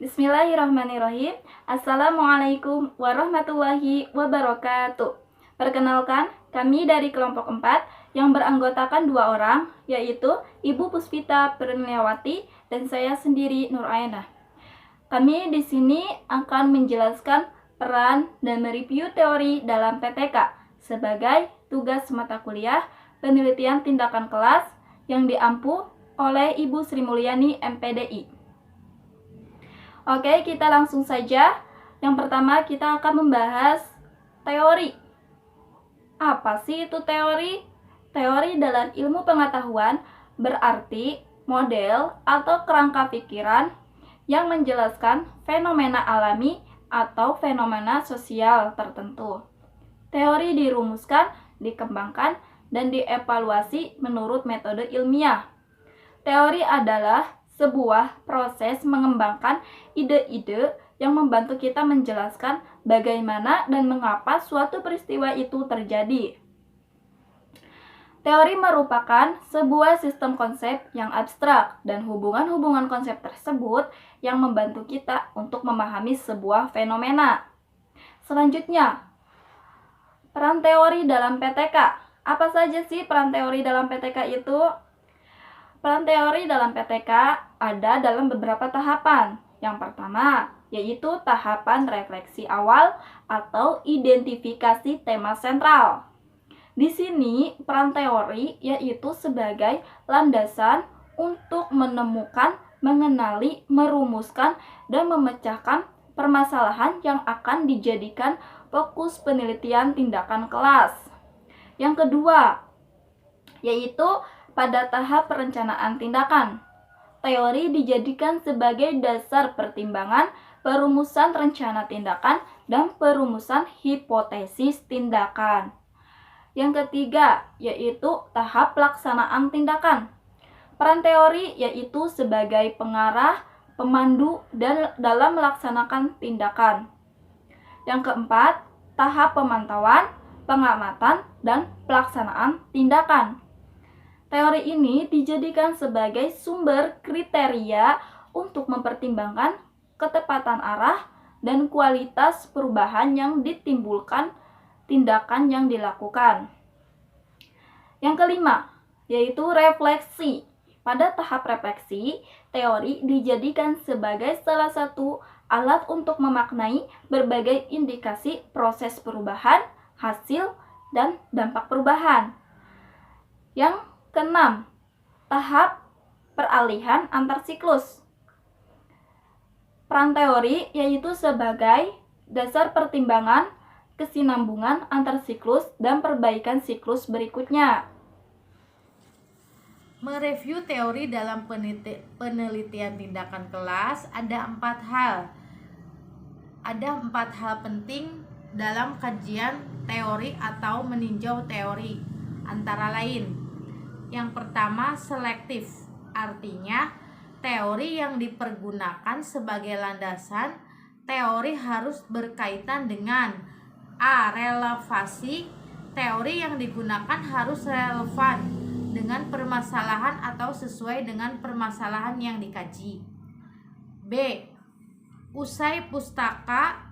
Bismillahirrahmanirrahim. Assalamualaikum warahmatullahi wabarakatuh. Perkenalkan, kami dari kelompok 4 yang beranggotakan 2 orang, yaitu Ibu Puspita Perniawati dan saya sendiri Nur Ainah. Kami di sini akan menjelaskan peran dan mereview teori dalam PTK sebagai tugas mata kuliah penelitian tindakan kelas yang diampu oleh Ibu Sri Mulyani MPDI. Oke, kita langsung saja. Yang pertama kita akan membahas teori. Apa sih itu teori? Teori dalam ilmu pengetahuan berarti model atau kerangka pikiran yang menjelaskan fenomena alami atau fenomena sosial tertentu. Teori dirumuskan, dikembangkan, dan dievaluasi menurut metode ilmiah. Teori adalah sebuah proses mengembangkan ide-ide yang membantu kita menjelaskan bagaimana dan mengapa suatu peristiwa itu terjadi. Teori merupakan sebuah sistem konsep yang abstrak dan hubungan-hubungan konsep tersebut yang membantu kita untuk memahami sebuah fenomena. Selanjutnya, peran teori dalam PTK. Apa saja sih peran teori dalam PTK itu? Peran teori dalam PTK ada dalam beberapa tahapan. Yang pertama, yaitu tahapan refleksi awal atau identifikasi tema sentral. Di sini, peran teori yaitu sebagai landasan untuk menemukan, mengenali, merumuskan, dan memecahkan permasalahan yang akan dijadikan fokus penelitian tindakan kelas. Yang kedua, yaitu pada tahap perencanaan tindakan. Teori dijadikan sebagai dasar pertimbangan, perumusan rencana tindakan, dan perumusan hipotesis tindakan. Yang ketiga, yaitu tahap pelaksanaan tindakan. Peran teori yaitu sebagai pengarah, pemandu, dalam melaksanakan tindakan. Yang keempat, tahap pemantauan, pengamatan, dan pelaksanaan tindakan. Teori ini dijadikan sebagai sumber kriteria untuk mempertimbangkan ketepatan arah dan kualitas perubahan yang ditimbulkan tindakan yang dilakukan. Yang kelima, yaitu refleksi. Pada tahap refleksi, teori dijadikan sebagai salah satu alat untuk memaknai berbagai indikasi proses perubahan, hasil, dan dampak perubahan. Yang keenam, tahap peralihan antar siklus. Peran teori yaitu sebagai dasar pertimbangan kesinambungan antar siklus dan perbaikan siklus berikutnya. Mereview teori dalam penelitian tindakan kelas ada 4 hal. Ada 4 hal penting dalam kajian teori atau meninjau teori, antara lain. Yang pertama, selektif. Artinya, teori yang dipergunakan sebagai landasan teori harus berkaitan dengan A. Relevasi. Teori yang digunakan harus relevan dengan permasalahan atau sesuai dengan permasalahan yang dikaji. B. Usai pustaka,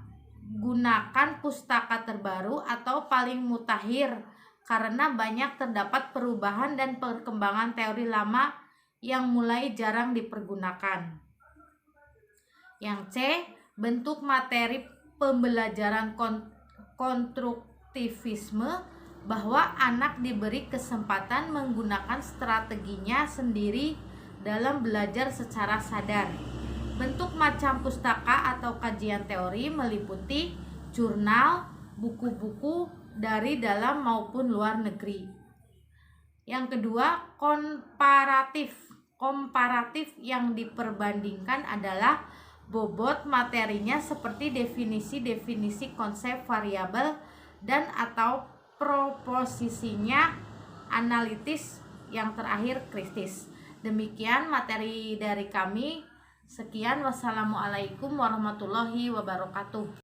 gunakan pustaka terbaru atau paling mutakhir karena banyak terdapat perubahan dan perkembangan teori lama yang mulai jarang dipergunakan. Yang C. Bentuk materi pembelajaran konstruktivisme, bahwa anak diberi kesempatan menggunakan strateginya sendiri dalam belajar secara sadar. Bentuk macam pustaka atau kajian teori meliputi jurnal, buku-buku dari dalam maupun luar negeri. Yang kedua, komparatif yang diperbandingkan adalah bobot materinya seperti definisi-definisi konsep variabel dan atau proposisinya analitis, yang terakhir kritis. Demikian materi dari kami. Sekian, wassalamualaikum warahmatullahi wabarakatuh.